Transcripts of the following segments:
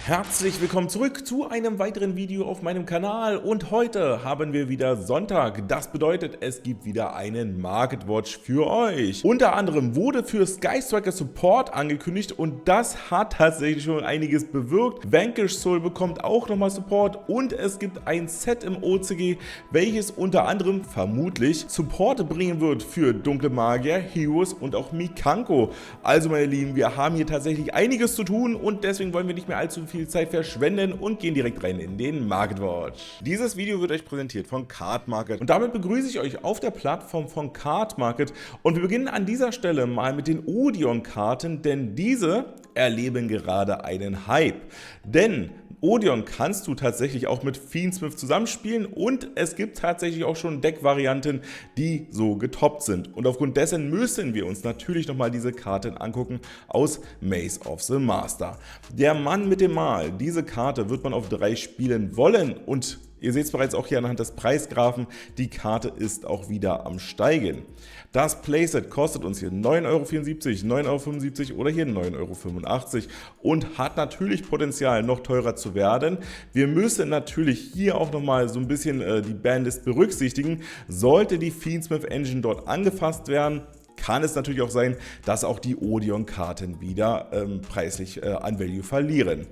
Herzlich willkommen zurück zu einem weiteren Video auf meinem Kanal und heute haben wir wieder Sonntag. Das bedeutet, es gibt wieder einen Market Watch für euch. Unter anderem wurde für Sky Striker Support angekündigt und das hat tatsächlich schon einiges bewirkt. Vanquish Soul bekommt auch nochmal Support und es gibt ein Set im OCG, welches unter anderem vermutlich Support bringen wird für Dunkle Magier, Heroes und auch Mikanko. Also meine Lieben, wir haben hier tatsächlich einiges zu tun und deswegen wollen wir nicht mehr allzu viel Zeit verschwenden und gehen direkt rein in den Market Watch. Dieses Video wird euch präsentiert von Card Market und damit begrüße ich euch auf der Plattform von Card Market und wir beginnen an dieser Stelle mal mit den Odeon-Karten, denn diese erleben gerade einen Hype. Denn Odeon kannst du tatsächlich auch mit Fiendsmith zusammenspielen und es gibt tatsächlich auch schon Deckvarianten, die so getoppt sind. Und aufgrund dessen müssen wir uns natürlich nochmal diese Karten angucken aus Maze of the Master. Der Mann mit dem Mal, diese Karte wird man auf 3 spielen wollen und ihr seht es bereits auch hier anhand des Preisgraphen, die Karte ist auch wieder am Steigen. Das Playset kostet uns hier 9,74 €, 9,75 € oder hier 9,85 € und hat natürlich Potenzial noch teurer zu werden. Wir müssen natürlich hier auch nochmal so ein bisschen die Banlist berücksichtigen. Sollte die Fiendsmith Engine dort angefasst werden, kann es natürlich auch sein, dass auch die Odeon-Karten wieder preislich an Value verlieren.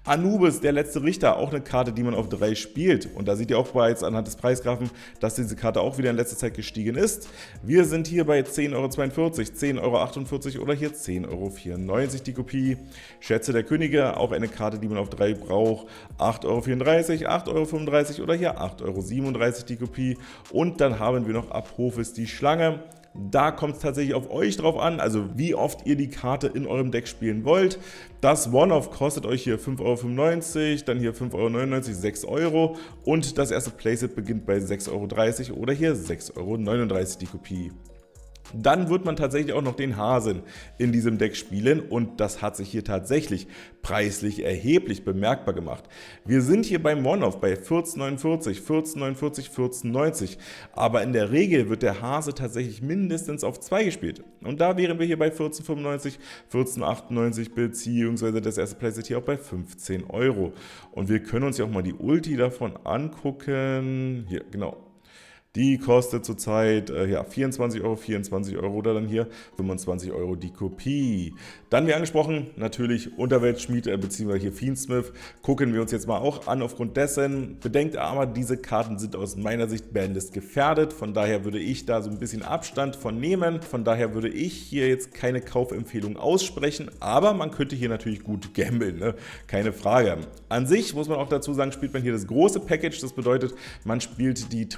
Anubis, der letzte Richter, auch eine Karte, die man auf 3 spielt. Und da seht ihr auch bereits anhand des Preisgrafen, dass diese Karte auch wieder in letzter Zeit gestiegen ist. Wir sind hier bei 10,42 €, 10,48 € oder hier 10,94 € die Kopie. Schätze der Könige, auch eine Karte, die man auf 3 braucht. 8,34 €, 8,35 € oder hier 8,37 € die Kopie. Und dann haben wir noch Apophis die Schlange. Da kommt es tatsächlich auf euch drauf an, also wie oft ihr die Karte in eurem Deck spielen wollt. Das One-Off kostet euch hier 5,95 €, dann hier 5,99 €, 6 € und das erste Playset beginnt bei 6,30 € oder hier 6,39 € die Kopie. Dann wird man tatsächlich auch noch den Hasen in diesem Deck spielen und das hat sich hier tatsächlich preislich erheblich bemerkbar gemacht. Wir sind hier beim One-Off bei 14,49 €, 14,49 €, 14,90 €, aber in der Regel wird der Hase tatsächlich mindestens auf 2 gespielt. Und da wären wir hier bei 14,95 €, 14,98 € beziehungsweise das erste Playset hier auch bei 15 €. Und wir können uns ja auch mal die Ulti davon angucken. Hier, genau. Die kostet zurzeit 24 € 24 € oder dann hier 25 € die Kopie. Dann wie angesprochen, natürlich Unterweltschmied bzw. hier Fiendsmith gucken wir uns jetzt mal auch an. Aufgrund dessen bedenkt aber, diese Karten sind aus meiner Sicht Banlist gefährdet. Von daher würde ich da so ein bisschen Abstand von nehmen. Von daher würde ich hier jetzt keine Kaufempfehlung aussprechen. Aber man könnte hier natürlich gut gamblen, ne? Keine Frage. An sich muss man auch dazu sagen, spielt man hier das große Package. Das bedeutet, man spielt die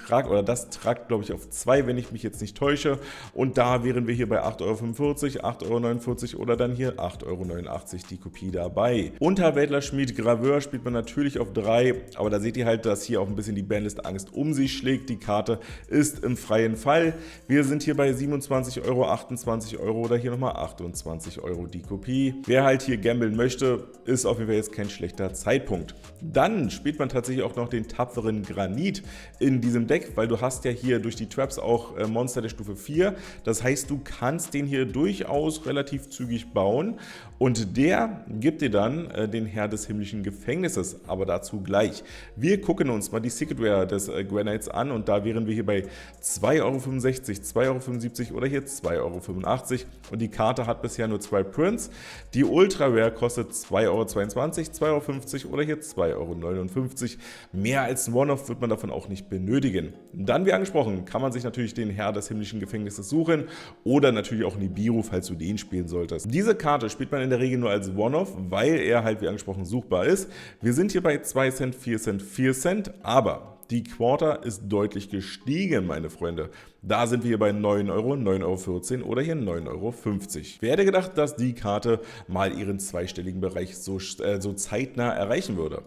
das Trakt, glaube ich, auf 2, wenn ich mich jetzt nicht täusche. Und da wären wir hier bei 8,45 €, 8,49 € oder dann hier 8,89 € die Kopie dabei. Unterweltler-Schmied Graveur spielt man natürlich auf 3, aber da seht ihr halt, dass hier auch ein bisschen die Banlist-Angst um sich schlägt. Die Karte ist im freien Fall. Wir sind hier bei 27 €, 28 € oder hier nochmal 28 € die Kopie. Wer halt hier gambeln möchte, ist auf jeden Fall jetzt kein schlechter Zeitpunkt. Dann spielt man tatsächlich auch noch den tapferen Granit in diesem Deck, weil du hast ja hier durch die Traps auch Monster der Stufe 4. Das heißt, du kannst den hier durchaus relativ zügig bauen und der gibt dir dann den Herr des himmlischen Gefängnisses, aber dazu gleich. Wir gucken uns mal die Secret Rare des Granites an und da wären wir hier bei 2,65 €, 2,75 € oder hier 2,85 € und die Karte hat bisher nur 2 Prints. Die Ultra Rare kostet 2,22 €, 2,50 € oder hier 2,59 €. Mehr als ein One-Off wird man davon auch nicht benötigen. Dann, wie angesprochen, kann man sich natürlich den Herr des himmlischen Gefängnisses suchen oder natürlich auch Nibiru, falls du den spielen solltest. Diese Karte spielt man in der Regel nur als One-Off, weil er halt, wie angesprochen, suchbar ist. Wir sind hier bei 2 Cent, 4 Cent, 4 Cent, aber die Quarter ist deutlich gestiegen, meine Freunde. Da sind wir hier bei 9 €, 9,14 € oder hier 9,50 €. Wer hätte gedacht, dass die Karte mal ihren zweistelligen Bereich so zeitnah erreichen würde?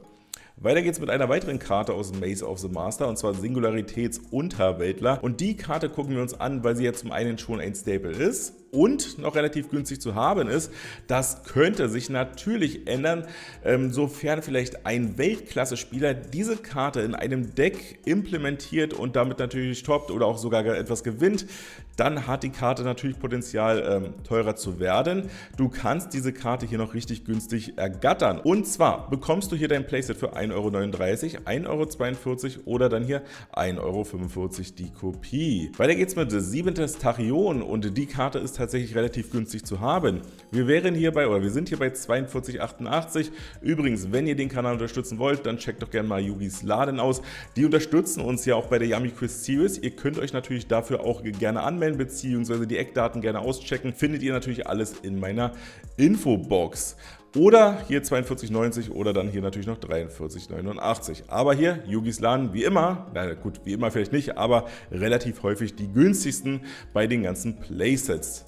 Weiter geht's mit einer weiteren Karte aus Maze of the Master, und zwar Singularitäts-Unterweltler. Und die Karte gucken wir uns an, weil sie ja zum einen schon ein Staple ist und noch relativ günstig zu haben ist. Das könnte sich natürlich ändern, sofern vielleicht ein Weltklasse-Spieler diese Karte in einem Deck implementiert und damit natürlich toppt oder auch sogar etwas gewinnt. Dann hat die Karte natürlich Potenzial, teurer zu werden. Du kannst diese Karte hier noch richtig günstig ergattern. Und zwar bekommst du hier dein Playset für 1,39 €, 1,42 € oder dann hier 1,45 € die Kopie. Weiter geht's mit 7. Tachyon und die Karte ist tatsächlich relativ günstig zu haben. Wir sind hier bei 42,88 €. Übrigens, wenn ihr den Kanal unterstützen wollt, dann checkt doch gerne mal Yugis Laden aus. Die unterstützen uns ja auch bei der Yummy Quiz Series. Ihr könnt euch natürlich dafür auch gerne anmelden, beziehungsweise die Eckdaten gerne auschecken. Findet ihr natürlich alles in meiner Infobox. Oder hier 42,90 € oder dann hier natürlich noch 43,89 €. Aber hier Yugis Laden wie immer, na gut, wie immer vielleicht nicht, aber relativ häufig die günstigsten bei den ganzen Playsets.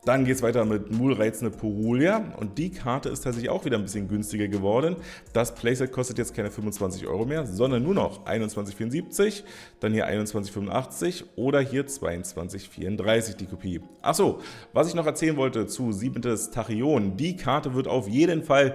Dann geht es weiter mit Mulreizende Purulia und die Karte ist tatsächlich auch wieder ein bisschen günstiger geworden. Das Playset kostet jetzt keine 25 € mehr, sondern nur noch 21,74 €, dann hier 21,85 € oder hier 22,34 € die Kopie. Achso, was ich noch erzählen wollte zu 7. Tachyon, die Karte wird auf jeden Fall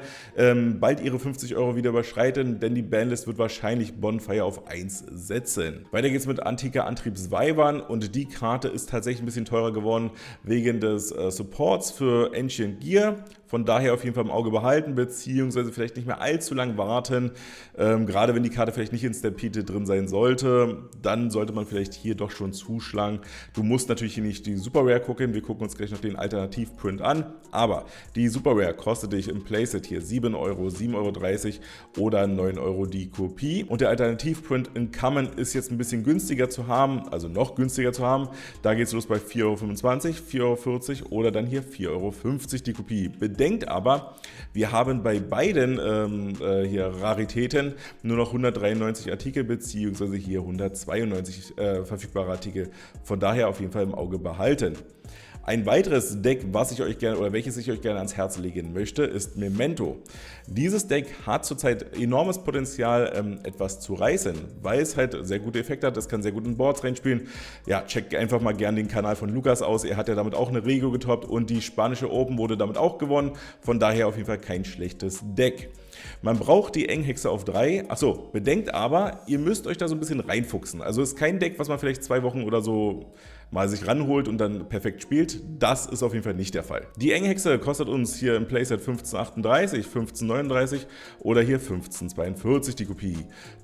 bald ihre 50 € wieder überschreiten, denn die Banlist wird wahrscheinlich Bonfire auf 1 setzen. Weiter geht es mit Antiker Antriebsweibern und die Karte ist tatsächlich ein bisschen teurer geworden wegen des Supports für Ancient Gear. Von daher auf jeden Fall im Auge behalten, beziehungsweise vielleicht nicht mehr allzu lang warten. Gerade wenn die Karte vielleicht nicht in Stampede drin sein sollte, dann sollte man vielleicht hier doch schon zuschlagen. Du musst natürlich hier nicht die Super Rare gucken, wir gucken uns gleich noch den Alternativprint an. Aber die Super Rare kostet dich im Playset hier 7 €, 7,30 € oder 9 € die Kopie. Und der Alternativprint in Common ist jetzt ein bisschen günstiger zu haben, also noch günstiger zu haben. Da geht es los bei 4,25 €, 4,40 € oder dann hier 4,50 € die Kopie. Bedenkt aber, wir haben bei beiden hier Raritäten nur noch 193 Artikel bzw. hier 192 verfügbare Artikel. Von daher auf jeden Fall im Auge behalten. Ein weiteres Deck, welches ich euch gerne ans Herz legen möchte, ist Memento. Dieses Deck hat zurzeit enormes Potenzial, etwas zu reißen, weil es halt sehr gute Effekte hat, es kann sehr gut in Boards reinspielen. Ja, checkt einfach mal gerne den Kanal von Lukas aus, er hat ja damit auch eine Regio getoppt und die spanische Open wurde damit auch gewonnen, von daher auf jeden Fall kein schlechtes Deck. Man braucht die Enghexe auf 3, achso, bedenkt aber, ihr müsst euch da so ein bisschen reinfuchsen. Also ist kein Deck, was man vielleicht 2 Wochen oder so mal sich ranholt und dann perfekt spielt. Das ist auf jeden Fall nicht der Fall. Die Enghexe kostet uns hier im Playset 15,38, 15,39 oder hier 15,42 die Kopie.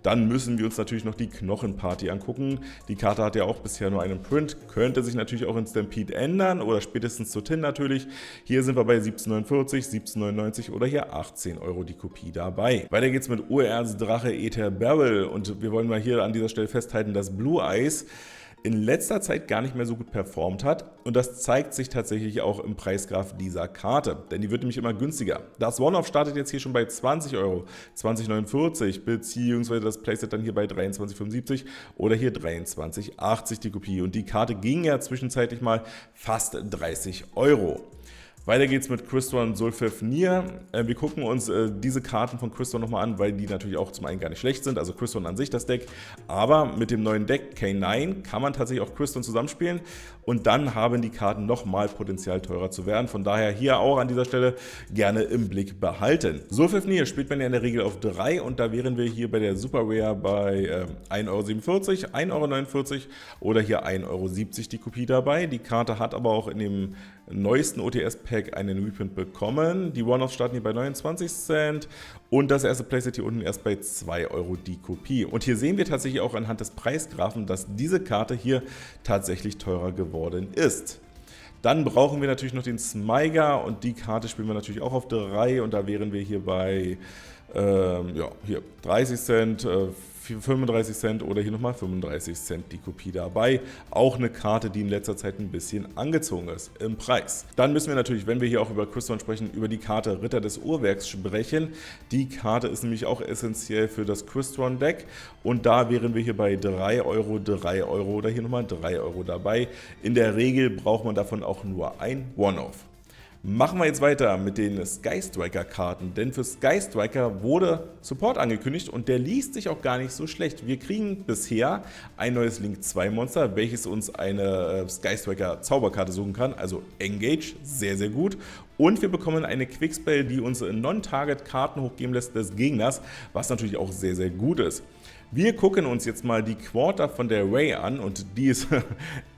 Dann müssen wir uns natürlich noch die Knochenparty angucken. Die Karte hat ja auch bisher nur einen Print, könnte sich natürlich auch in Stampede ändern oder spätestens zu Tin natürlich. Hier sind wir bei 17,49, 17,99 oder hier 18 € die Kopie dabei. Weiter geht's mit OERs Drache Aether Barrel und wir wollen mal hier an dieser Stelle festhalten, dass Blue Eyes in letzter Zeit gar nicht mehr so gut performt hat und das zeigt sich tatsächlich auch im Preisgraph dieser Karte, denn die wird nämlich immer günstiger. Das One-Off startet jetzt hier schon bei 20 €, 20,49 beziehungsweise das Playset dann hier bei 23,75 oder hier 23,80 die Kopie und die Karte ging ja zwischenzeitlich mal fast 30 €. Weiter geht's mit Crystron Sulfafnir. Wir gucken uns diese Karten von Crystron nochmal an, weil die natürlich auch zum einen gar nicht schlecht sind, also Crystron an sich das Deck, aber mit dem neuen Deck K9 kann man tatsächlich auch Crystron zusammenspielen und dann haben die Karten nochmal Potenzial teurer zu werden, von daher hier auch an dieser Stelle gerne im Blick behalten. Sulfafnir spielt man ja in der Regel auf 3 und da wären wir hier bei der Super Rare bei 1,47 €, 1,49 € oder hier 1,70 € die Kopie dabei. Die Karte hat aber auch in dem neuesten OTS-Pack einen Reprint bekommen. Die One-Offs starten hier bei 29 Cent und das erste Playset hier unten erst bei 2 € die Kopie. Und hier sehen wir tatsächlich auch anhand des Preisgraphen, dass diese Karte hier tatsächlich teurer geworden ist. Dann brauchen wir natürlich noch den Smyger und die Karte spielen wir natürlich auch auf 3 und da wären wir hier bei hier 30 Cent, 35 Cent oder hier nochmal 35 Cent die Kopie dabei. Auch eine Karte, die in letzter Zeit ein bisschen angezogen ist im Preis. Dann müssen wir natürlich, wenn wir hier auch über Crystron sprechen, über die Karte Ritter des Uhrwerks sprechen. Die Karte ist nämlich auch essentiell für das Crystron Deck und da wären wir hier bei 3 € 3 € oder hier nochmal 3 € dabei. In der Regel braucht man davon auch nur ein One-Off. Machen wir jetzt weiter mit den Sky Striker Karten, denn für Sky Striker wurde Support angekündigt und der liest sich auch gar nicht so schlecht. Wir kriegen bisher ein neues Link 2 Monster, welches uns eine Sky Striker Zauberkarte suchen kann, also Engage, sehr sehr gut. Und wir bekommen eine Quickspell, die uns Non-Target Karten hochgeben lässt des Gegners, was natürlich auch sehr sehr gut ist. Wir gucken uns jetzt mal die Quarter von der Ray an und die ist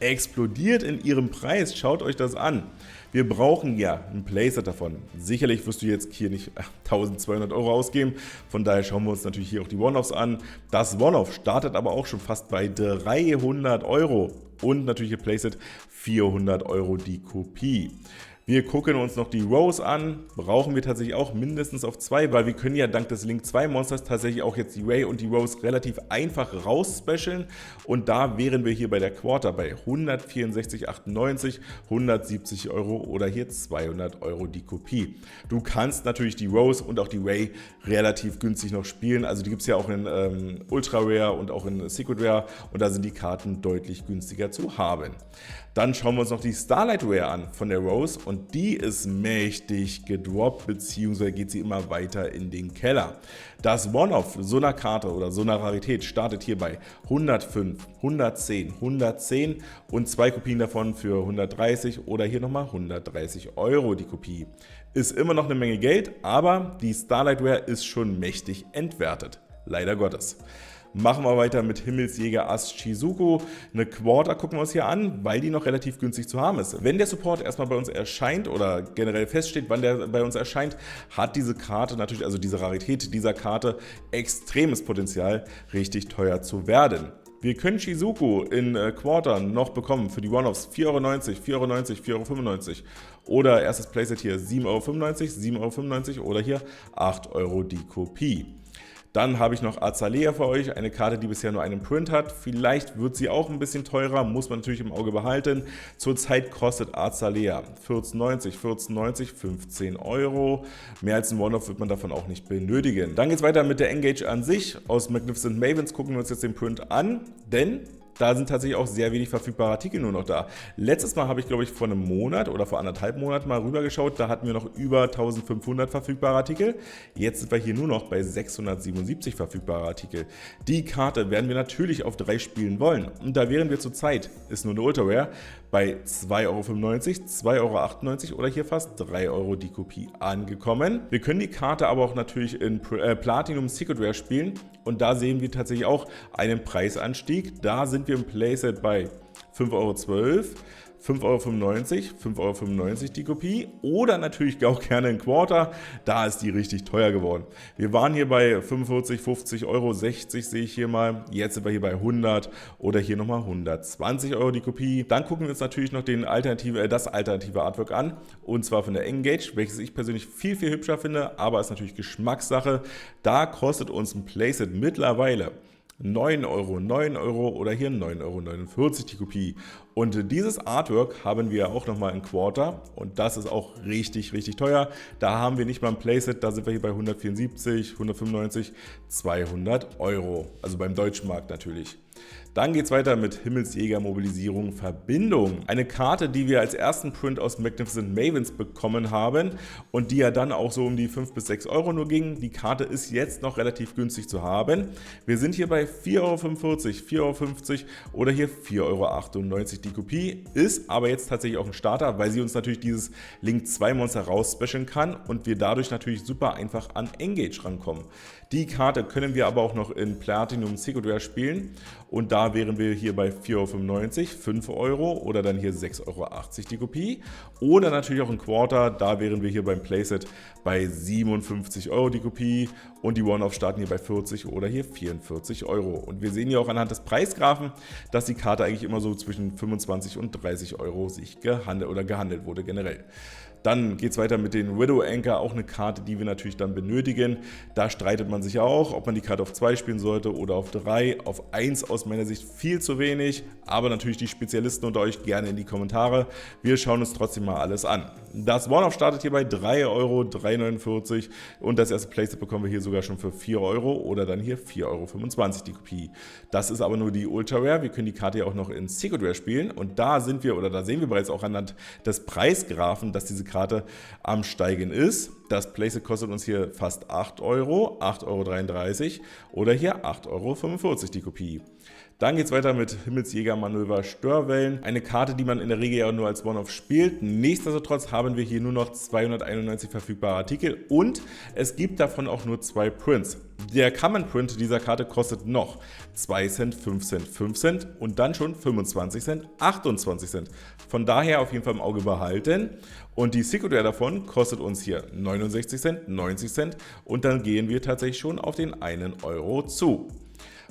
explodiert in ihrem Preis. Schaut euch das an. Wir brauchen ja ein Playset davon. Sicherlich wirst du jetzt hier nicht 1200 € ausgeben. Von daher schauen wir uns natürlich hier auch die One-Offs an. Das One-Off startet aber auch schon fast bei 300 € und natürlich ihr Playset 400 € die Kopie. Wir gucken uns noch die Rows an, brauchen wir tatsächlich auch mindestens auf 2, weil wir können ja dank des Link 2 Monsters tatsächlich auch jetzt die Ray und die Rows relativ einfach rausspecialen und da wären wir hier bei der Quarter bei 164,98, 170 € oder hier 200 € die Kopie. Du kannst natürlich die Rows und auch die Ray relativ günstig noch spielen, also die gibt es ja auch in Ultra Rare und auch in Secret Rare und da sind die Karten deutlich günstiger zu haben. Dann schauen wir uns noch die Starlight Rare an von der Rose und die ist mächtig gedroppt, beziehungsweise geht sie immer weiter in den Keller. Das One-Off so einer Karte oder so einer Rarität startet hier bei 105, 110, 110 und 2 Kopien davon für 130 oder hier nochmal 130 € die Kopie. Ist immer noch eine Menge Geld, aber die Starlight Rare ist schon mächtig entwertet. Leider Gottes. Machen wir weiter mit Himmelsjäger Ass Shizuku. Eine Quarter gucken wir uns hier an, weil die noch relativ günstig zu haben ist. Wenn der Support erstmal bei uns erscheint oder generell feststeht, wann der bei uns erscheint, hat diese Karte natürlich, also diese Rarität dieser Karte, extremes Potenzial, richtig teuer zu werden. Wir können Shizuku in Quarter noch bekommen für die One-Offs 4,90 €, 4,90 €, 4,95 € oder erstes Playset hier 7,95 €, 7,95 € oder hier 8 € die Kopie. Dann habe ich noch Azalea für euch, eine Karte, die bisher nur einen Print hat. Vielleicht wird sie auch ein bisschen teurer, muss man natürlich im Auge behalten. Zurzeit kostet Azalea 14,90 €, 14,90 €, 15 €. Mehr als ein One-Off wird man davon auch nicht benötigen. Dann geht es weiter mit der Engage an sich. Aus Magnificent Mavens gucken wir uns jetzt den Print an, denn da sind tatsächlich auch sehr wenig verfügbare Artikel nur noch da. Letztes Mal habe ich, glaube ich, vor einem Monat oder vor 1,5 Monaten mal rübergeschaut. Da hatten wir noch über 1500 verfügbare Artikel. Jetzt sind wir hier nur noch bei 677 verfügbare Artikel. Die Karte werden wir natürlich auf 3 spielen wollen. Und da wären wir zurzeit, ist nur eine Ultra Rare, bei 2,95 €, 2,98 € oder hier fast 3 € die Kopie angekommen. Wir können die Karte aber auch natürlich in Platinum Secret Rare spielen. Und da sehen wir tatsächlich auch einen Preisanstieg. Da sind wir im Playset bei 5,12 €, 5,95 €, 5,95 € die Kopie oder natürlich auch gerne ein Quarter, da ist die richtig teuer geworden. Wir waren hier bei 45, 50 €, 60 sehe ich hier mal, jetzt sind wir hier bei 100 oder hier nochmal 120 € die Kopie. Dann gucken wir uns natürlich noch das alternative Artwork an und zwar von der Engage, welches ich persönlich viel, viel hübscher finde, aber ist natürlich Geschmackssache. Da kostet uns ein Playset mittlerweile 9 € 9 € oder hier 9,49 € die Kopie. Und dieses Artwork haben wir auch nochmal in Quarter und das ist auch richtig, richtig teuer. Da haben wir nicht mal ein Playset, da sind wir hier bei 174, 195, 200 €, also beim deutschen Markt natürlich. Dann geht es weiter mit Himmelsjäger Mobilisierung Verbindung. Eine Karte, die wir als ersten Print aus Magnificent Mavens bekommen haben und die ja dann auch so um die 5 bis 6 € nur ging. Die Karte ist jetzt noch relativ günstig zu haben. Wir sind hier bei 4,45 €, 4,50 € oder hier 4,98 € die Kopie. Ist aber jetzt tatsächlich auch ein Starter, weil sie uns natürlich dieses Link 2 Monster rausspecialen kann und wir dadurch natürlich super einfach an Engage rankommen. Die Karte können wir aber auch noch in Platinum Secret Rare spielen und da wären wir hier bei 4,95 €, 5 € oder dann hier 6,80 € die Kopie oder natürlich auch in Quarter, da wären wir hier beim Playset bei 57 € die Kopie und die One-Off starten hier bei 40 oder hier 44 € und wir sehen ja auch anhand des Preisgraphen, dass die Karte eigentlich immer so zwischen 25 und 30 € sich gehandelt wurde generell. Dann geht es weiter mit den Widow Anchor, auch eine Karte, die wir natürlich dann benötigen. Da streitet man sich auch, ob man die Karte auf 2 spielen sollte oder auf 3. Auf 1 aus meiner Sicht viel zu wenig, aber natürlich die Spezialisten unter euch gerne in die Kommentare. Wir schauen uns trotzdem mal alles an. Das One-Off startet hier bei 3 €, 3,49 € und das erste Playset bekommen wir hier sogar schon für 4 € oder dann hier 4,25 € die Kopie. Das ist aber nur die Ultra Rare. Wir können die Karte ja auch noch in Secret Rare spielen und da sehen wir bereits auch anhand des Preisgraphen, dass diese Karte am Steigen ist. Das Playset kostet uns hier fast 8 Euro, 8,33 Euro oder hier 8,45 Euro die Kopie. Dann geht es weiter mit Himmelsjäger-Manöver Störwellen. Eine Karte, die man in der Regel ja nur als One-Off spielt. Nichtsdestotrotz haben wir hier nur noch 291 verfügbare Artikel und es gibt davon auch nur 2 Prints. Der Common Print dieser Karte kostet noch 2 Cent, 5 Cent, 5 Cent und dann schon 25 Cent, 28 Cent. Von daher auf jeden Fall im Auge behalten. Und die Secret Rare davon kostet uns hier 69 Cent, 90 Cent und dann gehen wir tatsächlich schon auf den 1 Euro zu.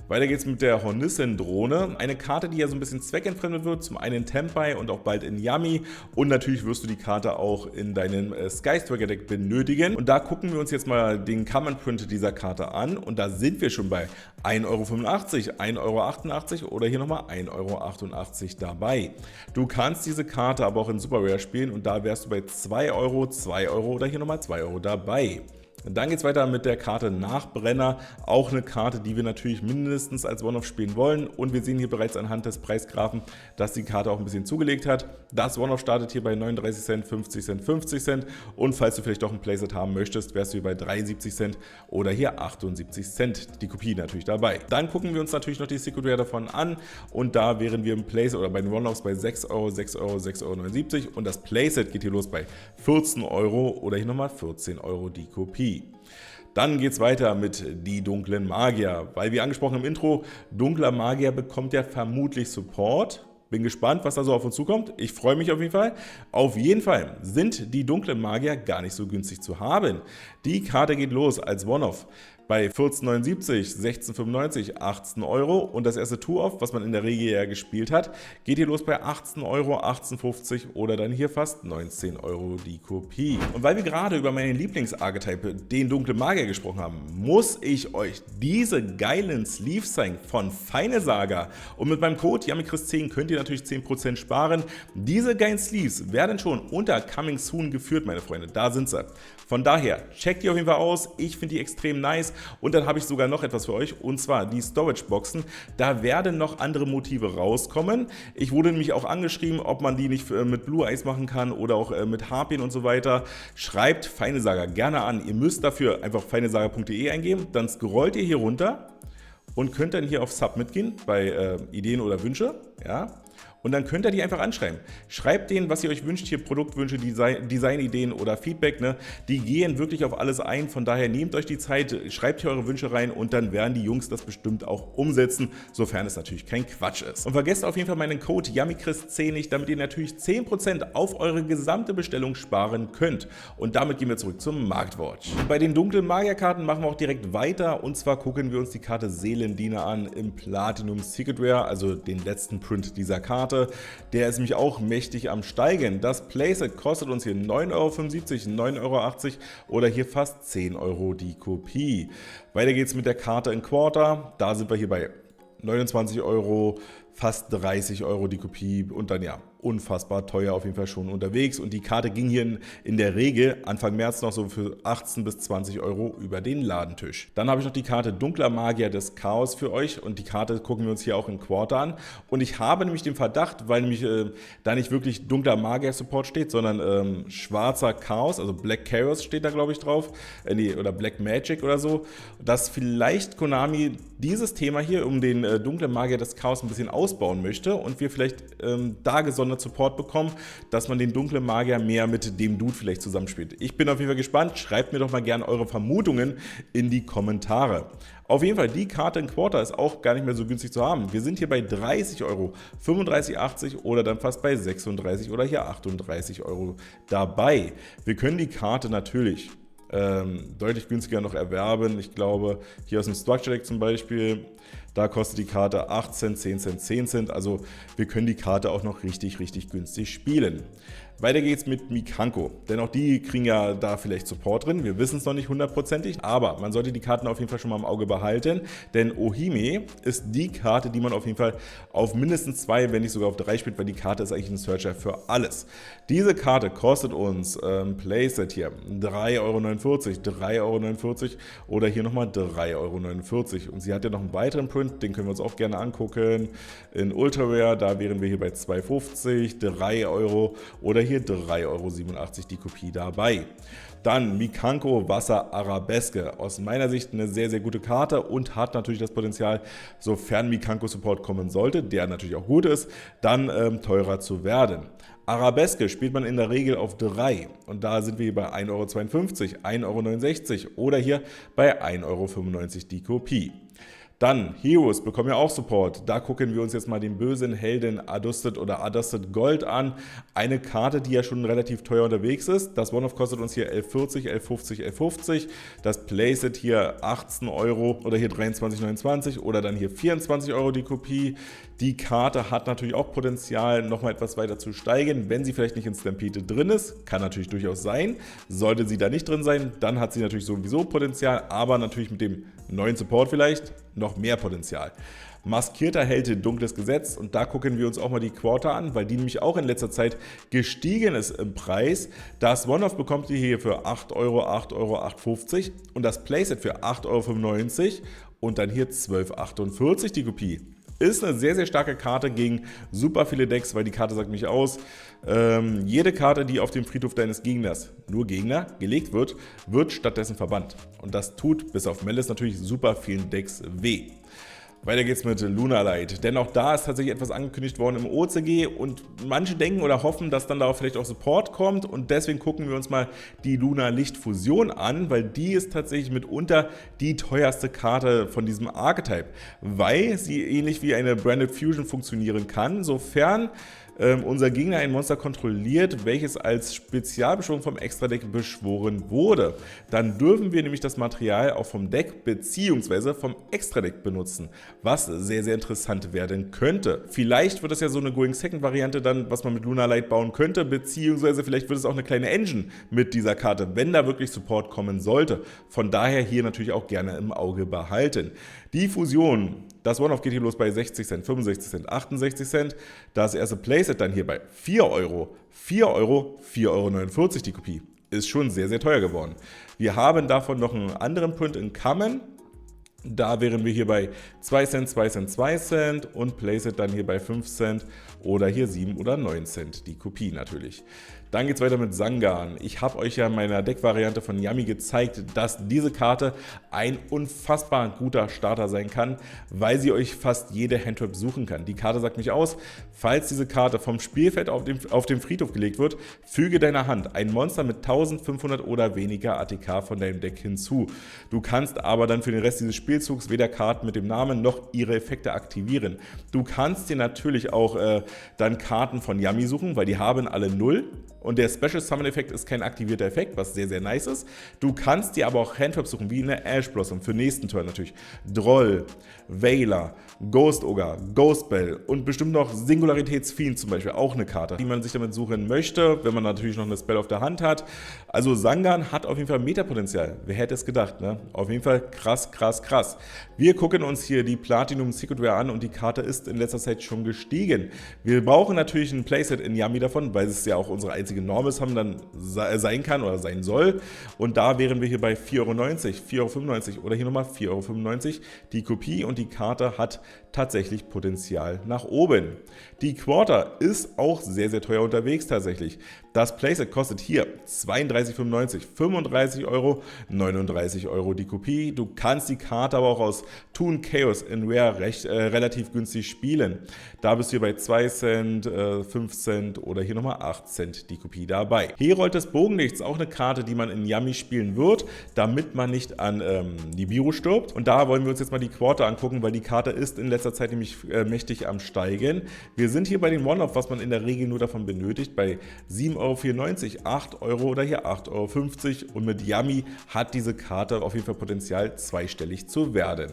Weiter geht's mit der Hornissen-Drohne, eine Karte, die ja so ein bisschen zweckentfremdet wird, zum einen in Tempai und auch bald in Yummy und natürlich wirst du die Karte auch in deinem Sky-Striker Deck benötigen und da gucken wir uns jetzt mal den Common Print dieser Karte an und da sind wir schon bei 1,85 Euro, 1,88 Euro oder hier nochmal 1,88 Euro dabei. Du kannst diese Karte aber auch in Super Rare spielen und da wärst du bei 2 Euro, 2 Euro oder hier nochmal 2 Euro dabei. Und dann geht es weiter mit der Karte Nachbrenner, auch eine Karte, die wir natürlich mindestens als One-Off spielen wollen und wir sehen hier bereits anhand des Preisgraphen, dass die Karte auch ein bisschen zugelegt hat. Das One-Off startet hier bei 39 Cent, 50 Cent, 50 Cent und falls du vielleicht doch ein Playset haben möchtest, wärst du hier bei 73 Cent oder hier 78 Cent, die Kopie natürlich dabei. Dann gucken wir uns natürlich noch die Secret Rare davon an und da wären wir im Playset oder bei den One-Offs bei 6 Euro, 6 Euro, 6,79 Euro und das Playset geht hier los bei 14 Euro oder hier nochmal 14 Euro die Kopie. Dann geht es weiter mit die dunklen Magier, weil wie angesprochen im Intro, dunkler Magier bekommt ja vermutlich Support. Bin gespannt, was da so auf uns zukommt. Ich freue mich auf jeden Fall. Auf jeden Fall sind die dunklen Magier gar nicht so günstig zu haben. Die Karte geht los als One-Off bei 14,79, 16,95, 18 Euro und das erste Two-Off, was man in der Regel ja gespielt hat, geht hier los bei 18 Euro, 18,50 oder dann hier fast 19 Euro die Kopie. Und weil wir gerade über meinen Lieblings-Archetype, den dunklen Magier, gesprochen haben, muss ich euch diese geilen Sleeves zeigen von Feine Saga. Und mit meinem Code YummyChris10 könnt ihr natürlich 10% sparen. Diese geilen Sleeves werden schon unter Coming Soon geführt, meine Freunde. Da sind sie. Von daher, checkt die auf jeden Fall aus. Ich finde die extrem nice. Und dann habe ich sogar noch etwas für euch, und zwar die Storage-Boxen. Da werden noch andere Motive rauskommen. Ich wurde nämlich auch angeschrieben, ob man die nicht mit Blue Eyes machen kann oder auch mit Harpien und so weiter. Schreibt Feine Saga gerne an. Ihr müsst dafür einfach feinesaga.de eingeben, dann scrollt ihr hier runter und könnt dann hier auf Submit gehen bei Ideen oder Wünsche. Ja. Und dann könnt ihr die einfach anschreiben. Schreibt denen, was ihr euch wünscht, hier Produktwünsche, Designideen oder Feedback. Ne? Die gehen wirklich auf alles ein, von daher nehmt euch die Zeit, schreibt hier eure Wünsche rein und dann werden die Jungs das bestimmt auch umsetzen, sofern es natürlich kein Quatsch ist. Und vergesst auf jeden Fall meinen Code YummyChris10 nicht, damit ihr natürlich 10% auf eure gesamte Bestellung sparen könnt. Und damit gehen wir zurück zum Marktwatch. Bei den dunklen Magierkarten machen wir auch direkt weiter und zwar gucken wir uns die Karte Seelendiener an im Platinum Secret Rare, also den letzten Print dieser Karte. Der ist nämlich auch mächtig am Steigen. Das Playset kostet uns hier 9,75 Euro, 9,80 Euro oder hier fast 10 Euro die Kopie. Weiter geht's mit der Karte in Quarter. Da sind wir hier bei 29 Euro, fast 30 Euro die Kopie und dann ja, unfassbar teuer auf jeden Fall schon unterwegs. Und die Karte ging hier in der Regel Anfang März noch so für 18 bis 20 Euro über den Ladentisch. Dann habe ich noch die Karte Dunkler Magier des Chaos für euch und die Karte gucken wir uns hier auch in Quarter an. Und ich habe nämlich den Verdacht, weil nämlich da nicht wirklich Dunkler Magier Support steht, sondern schwarzer Chaos, also Black Chaos steht da glaube ich drauf, nee, oder Black Magic oder so, dass vielleicht Konami dieses Thema hier um den Dunklen Magier des Chaos ein bisschen ausbauen möchte und wir vielleicht da gesondert Support bekommen, dass man den dunklen Magier mehr mit dem Dude vielleicht zusammenspielt. Ich bin auf jeden Fall gespannt. Schreibt mir doch mal gerne eure Vermutungen in die Kommentare. Auf jeden Fall, die Karte in Quarter ist auch gar nicht mehr so günstig zu haben. Wir sind hier bei 30 Euro, 35,80 oder dann fast bei 36 oder hier 38 Euro dabei. Wir können die Karte natürlich deutlich günstiger noch erwerben. Ich glaube, hier aus dem Structure Deck zum Beispiel, da kostet die Karte 8 Cent, 10 Cent, 10 Cent. Also wir können die Karte auch noch richtig, richtig günstig spielen. Weiter geht's mit Mikanko, denn auch die kriegen ja da vielleicht Support drin. Wir wissen es noch nicht hundertprozentig, aber man sollte die Karten auf jeden Fall schon mal im Auge behalten, denn Ohime ist die Karte, die man auf jeden Fall auf mindestens 2, wenn nicht sogar auf 3 spielt, weil die Karte ist eigentlich ein Searcher für alles. Diese Karte kostet uns Playset hier 3,49 Euro, 3,49 Euro oder hier nochmal 3,49 Euro. Und sie hat ja noch einen weiteren Print, den können wir uns auch gerne angucken. In Ultra Rare, da wären wir hier bei 2,50, 3 Euro oder hier 3,87 € die Kopie dabei. Dann Mikanko Wasser Arabeske. Aus meiner Sicht eine sehr, sehr gute Karte und hat natürlich das Potenzial, sofern Mikanko Support kommen sollte, der natürlich auch gut ist, dann teurer zu werden. Arabeske spielt man in der Regel auf 3 und da sind wir hier bei 1,52 €, 1,69 € oder hier bei 1,95 € die Kopie. Dann Heroes bekommen ja auch Support. Da gucken wir uns jetzt mal den bösen Helden Adusted oder Adusted Gold an. Eine Karte, die ja schon relativ teuer unterwegs ist. Das One-Off kostet uns hier 11,40, 11,50, 11,50. Das Playset hier 18 € oder hier 23,29 oder dann hier 24 € die Kopie. Die Karte hat natürlich auch Potenzial, nochmal etwas weiter zu steigen, wenn sie vielleicht nicht in Stampede drin ist. Kann natürlich durchaus sein. Sollte sie da nicht drin sein, dann hat sie natürlich sowieso Potenzial, aber natürlich mit dem neuen Support vielleicht noch mehr Potenzial. Maskierter Held Dunkles Gesetz und da gucken wir uns auch mal die Quarter an, weil die nämlich auch in letzter Zeit gestiegen ist im Preis. Das One-Off bekommt ihr hier für 8 €, 8 €, 8,50 € und das Playset für 8,95 € und dann hier 12,48 € die Kopie. Ist eine sehr, sehr starke Karte gegen super viele Decks, weil die Karte sagt mich aus, jede Karte, die auf dem Friedhof deines Gegners, nur Gegner, gelegt wird, wird stattdessen verbannt. Und das tut bis auf Melis natürlich super vielen Decks weh. Weiter geht's mit Lunalight, denn auch da ist tatsächlich etwas angekündigt worden im OCG und manche denken oder hoffen, dass dann darauf vielleicht auch Support kommt und deswegen gucken wir uns mal die Luna Licht Fusion an, weil die ist tatsächlich mitunter die teuerste Karte von diesem Archetype, weil sie ähnlich wie eine Branded Fusion funktionieren kann, sofern unser Gegner ein Monster kontrolliert, welches als Spezialbeschwörung vom Extra-Deck beschworen wurde. Dann dürfen wir nämlich das Material auch vom Deck bzw. vom Extra-Deck benutzen, was sehr, sehr interessant werden könnte. Vielleicht wird das ja so eine Going-Second-Variante dann, was man mit Lunalight bauen könnte, beziehungsweise vielleicht wird es auch eine kleine Engine mit dieser Karte, wenn da wirklich Support kommen sollte. Von daher hier natürlich auch gerne im Auge behalten. Die Fusion, das One-Off geht hier los bei 60 Cent, 65 Cent, 68 Cent. Das erste Playset dann hier bei 4 €, 4 €, 4,49 € die Kopie. Ist schon sehr, sehr teuer geworden. Wir haben davon noch einen anderen Print in Common. Da wären wir hier bei 2 Cent, 2 Cent, 2 Cent und Playset dann hier bei 5 Cent oder hier 7 oder 9 Cent, die Kopie natürlich. Dann geht es weiter mit Sangan. Ich habe euch ja in meiner Deckvariante von Yummy gezeigt, dass diese Karte ein unfassbar guter Starter sein kann, weil sie euch fast jede Handtrap suchen kann. Die Karte sagt mich aus, falls diese Karte vom Spielfeld auf den Friedhof gelegt wird, füge deiner Hand ein Monster mit 1500 oder weniger ATK von deinem Deck hinzu. Du kannst aber dann für den Rest dieses Spielzugs weder Karten mit dem Namen noch ihre Effekte aktivieren. Du kannst dir natürlich auch dann Karten von Yummy suchen, weil die haben alle 0. Und der Special Summon Effekt ist kein aktivierter Effekt, was sehr, sehr nice ist. Du kannst dir aber auch Handtraps suchen, wie eine Ash Blossom für nächsten Turn natürlich. Droll, Veiler, Ghost Ogre, Ghost Bell und bestimmt noch Singularitätsfiend zum Beispiel, auch eine Karte, die man sich damit suchen möchte, wenn man natürlich noch eine Spell auf der Hand hat. Also Sangan hat auf jeden Fall Metapotenzial. Wer hätte es gedacht, ne? Auf jeden Fall krass, krass, krass. Wir gucken uns hier die Platinum Secret Rare an und die Karte ist in letzter Zeit schon gestiegen. Wir brauchen natürlich ein Playset in Yummy davon, weil es ja auch unsere einzige Normis haben dann sein kann oder sein soll. Und da wären wir hier bei 4,90 €, 4,95 € oder hier nochmal 4,95 € die Kopie und die Karte hat tatsächlich Potenzial nach oben. Die Quarter ist auch sehr, sehr teuer unterwegs tatsächlich. Das Playset kostet hier 32,95 €, 35 €, 39 € die Kopie. Du kannst die Karte aber auch aus Toon Chaos in Rare relativ günstig spielen. Da bist du hier bei 2 Cent, 5 Cent oder hier nochmal 8 Cent die Kopie dabei. Herold des Bogenlichts, auch eine Karte, die man in Yummy spielen wird, damit man nicht an Nibiru stirbt. Und da wollen wir uns jetzt mal die Quarter angucken, weil die Karte ist in letzter Zeit nämlich mächtig am Steigen. Wir sind hier bei den One-Off, was man in der Regel nur davon benötigt, bei 7,94 €, 8 € oder hier 8,50 € und mit Yummy hat diese Karte auf jeden Fall Potenzial, zweistellig zu werden.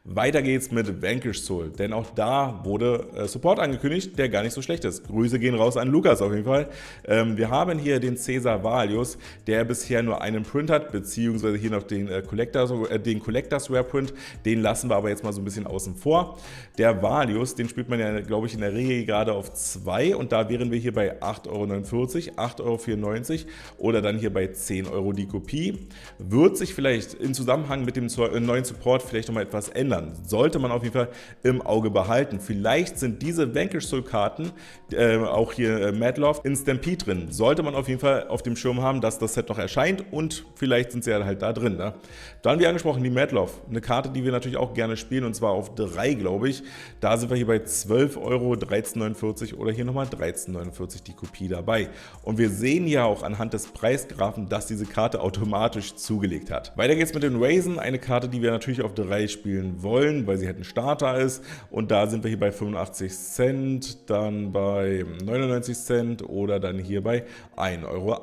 Weiter geht's mit Vanquish Soul, denn auch da wurde Support angekündigt, der gar nicht so schlecht ist. Grüße gehen raus an Lukas auf jeden Fall. Wir haben hier den Cäsar Valius, der bisher nur einen Print hat, beziehungsweise hier noch den Collectors Rare Print. Den lassen wir aber jetzt mal so ein bisschen außen vor. Der Valius, den spielt man ja, glaube ich, in der Regel gerade auf 2 und da wären wir hier bei 8,49 €, 8,94 € oder dann hier bei 10 € die Kopie. Wird sich vielleicht im Zusammenhang mit dem neuen Support vielleicht nochmal etwas ändern. ändern. Sollte man auf jeden Fall im Auge behalten. Vielleicht sind diese Vanquish Soul Karten, auch hier Madlove, in Stampede drin. Sollte man auf jeden Fall auf dem Schirm haben, dass das Set noch erscheint und vielleicht sind sie ja halt da drin. Ne? Dann wie angesprochen die Madlove, eine Karte, die wir natürlich auch gerne spielen und zwar auf 3, glaube ich. Da sind wir hier bei 12 Euro, 13,49 oder hier nochmal 13,49 die Kopie dabei. Und wir sehen ja auch anhand des Preisgraphen, dass diese Karte automatisch zugelegt hat. Weiter geht's mit den Raisin, eine Karte, die wir natürlich auf 3 spielen wollen, weil sie halt ein Starter ist. Und da sind wir hier bei 85 Cent, dann bei 99 Cent oder dann hier bei 1,18 Euro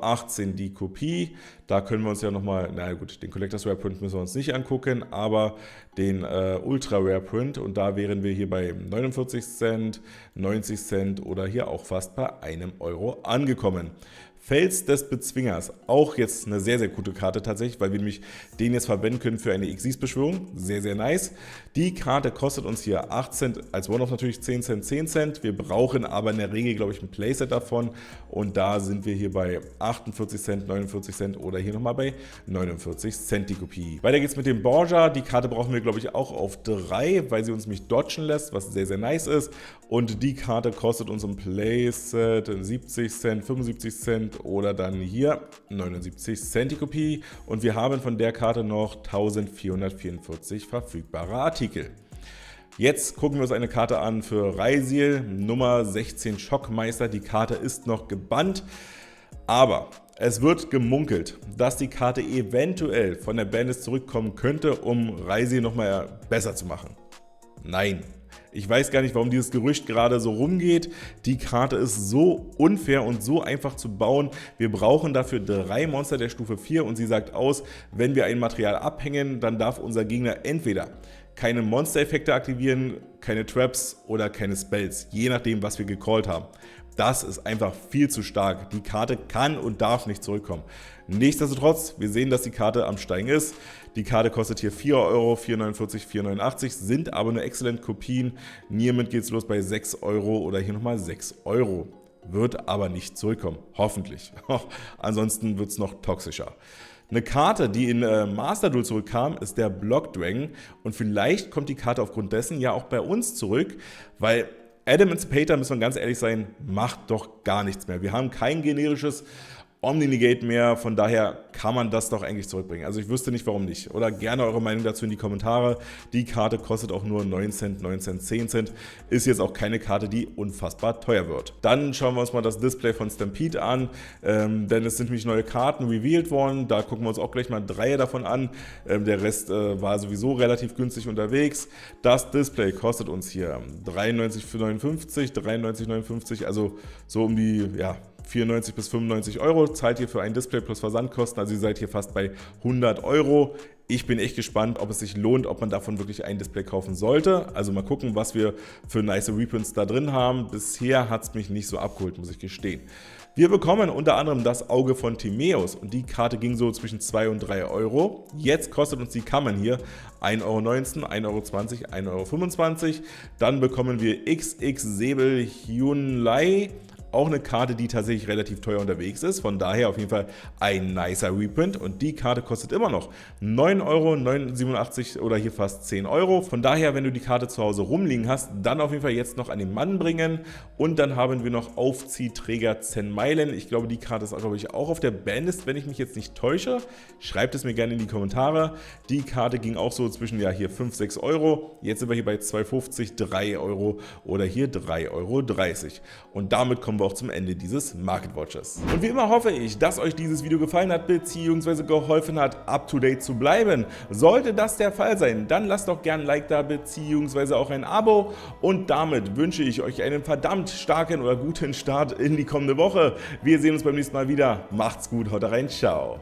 die Kopie. Da können wir uns ja nochmal, na gut, den Collectors Rare Print müssen wir uns nicht angucken, aber den Ultra Rare Print und da wären wir hier bei 49 Cent, 90 Cent oder hier auch fast bei 1 Euro angekommen. Fels des Bezwingers, auch jetzt eine sehr, sehr gute Karte tatsächlich, weil wir nämlich den jetzt verwenden können für eine Xyz-Beschwörung. Sehr, sehr nice. Die Karte kostet uns hier 8 Cent, als One-Off natürlich 10 Cent, 10 Cent. Wir brauchen aber in der Regel, glaube ich, ein Playset davon. Und da sind wir hier bei 48 Cent, 49 Cent oder hier nochmal bei 49 Cent die Kopie. Weiter geht's mit dem Borgia. Die Karte brauchen wir, glaube ich, auch auf 3, weil sie uns nämlich dodgen lässt, was sehr, sehr nice ist. Und die Karte kostet uns im Playset 70 Cent, 75 Cent oder dann hier 79 Cent die Kopie und wir haben von der Karte noch 1444 verfügbare Artikel. Jetzt gucken wir uns eine Karte an für Raziel, Nummer 16 Schockmeister. Die Karte ist noch gebannt, aber es wird gemunkelt, dass die Karte eventuell von der Bandlist zurückkommen könnte, um Raziel nochmal besser zu machen. Nein. Ich weiß gar nicht, warum dieses Gerücht gerade so rumgeht. Die Karte ist so unfair und so einfach zu bauen. Wir brauchen dafür 3 Monster der Stufe 4 und sie sagt aus, wenn wir ein Material abhängen, dann darf unser Gegner entweder keine Monster-Effekte aktivieren, keine Traps oder keine Spells, je nachdem, was wir gecallt haben. Das ist einfach viel zu stark. Die Karte kann und darf nicht zurückkommen. Nichtsdestotrotz, wir sehen, dass die Karte am Steigen ist. Die Karte kostet hier 4 Euro, 4,49, 4,89, sind aber nur exzellent Kopien. Niermit geht es los bei 6 Euro oder hier nochmal 6 Euro. Wird aber nicht zurückkommen, hoffentlich. Ansonsten wird es noch toxischer. Eine Karte, die in Master Duel zurückkam, ist der Block Dragon. Und vielleicht kommt die Karte aufgrund dessen ja auch bei uns zurück, weil Adam Emancipator, müssen wir ganz ehrlich sein, macht doch gar nichts mehr. Wir haben kein generisches Omni-Negate mehr, von daher kann man das doch eigentlich zurückbringen. Also ich wüsste nicht, warum nicht. Oder gerne eure Meinung dazu in die Kommentare. Die Karte kostet auch nur 9 Cent, 9 Cent, 10 Cent. Ist jetzt auch keine Karte, die unfassbar teuer wird. Dann schauen wir uns mal das Display von Stampede an, denn es sind nämlich neue Karten revealed worden. Da gucken wir uns auch gleich mal 3 davon an. Der Rest war sowieso relativ günstig unterwegs. Das Display kostet uns hier 93,59, 93,59, also so um die, ja, 94 bis 95 Euro zahlt ihr für ein Display plus Versandkosten, also ihr seid hier fast bei 100 Euro. Ich bin echt gespannt, ob es sich lohnt, ob man davon wirklich ein Display kaufen sollte. Also mal gucken, was wir für nice Reprints da drin haben. Bisher hat es mich nicht so abgeholt, muss ich gestehen. Wir bekommen unter anderem das Auge von Timaeus und die Karte ging so zwischen 2 und 3 Euro. Jetzt kostet uns die Kammern hier 1,19 Euro, 1,20 Euro, 1,25 Euro. Dann bekommen wir XX Säbel Hyunlei. Auch eine Karte, die tatsächlich relativ teuer unterwegs ist, von daher auf jeden Fall ein nicer Reprint und die Karte kostet immer noch 9 Euro, 9,87 oder hier fast 10 Euro. Von daher, wenn du die Karte zu Hause rumliegen hast, dann auf jeden Fall jetzt noch an den Mann bringen und dann haben wir noch Aufziehträger Zen Meilen. Ich glaube, die Karte ist, glaube ich, auch auf der Bandlist, wenn ich mich jetzt nicht täusche. Schreibt es mir gerne in die Kommentare. Die Karte ging auch so zwischen, ja, hier 5, 6 Euro. Jetzt sind wir hier bei 2,50, 3 Euro oder hier 3,30 Euro. Und damit kommen wir auch zum Ende dieses Market Watches. Und wie immer hoffe ich, dass euch dieses Video gefallen hat bzw. geholfen hat, up to date zu bleiben. Sollte das der Fall sein, dann lasst doch gerne ein Like da bzw. auch ein Abo und damit wünsche ich euch einen verdammt starken oder guten Start in die kommende Woche. Wir sehen uns beim nächsten Mal wieder. Macht's gut, haut rein, ciao.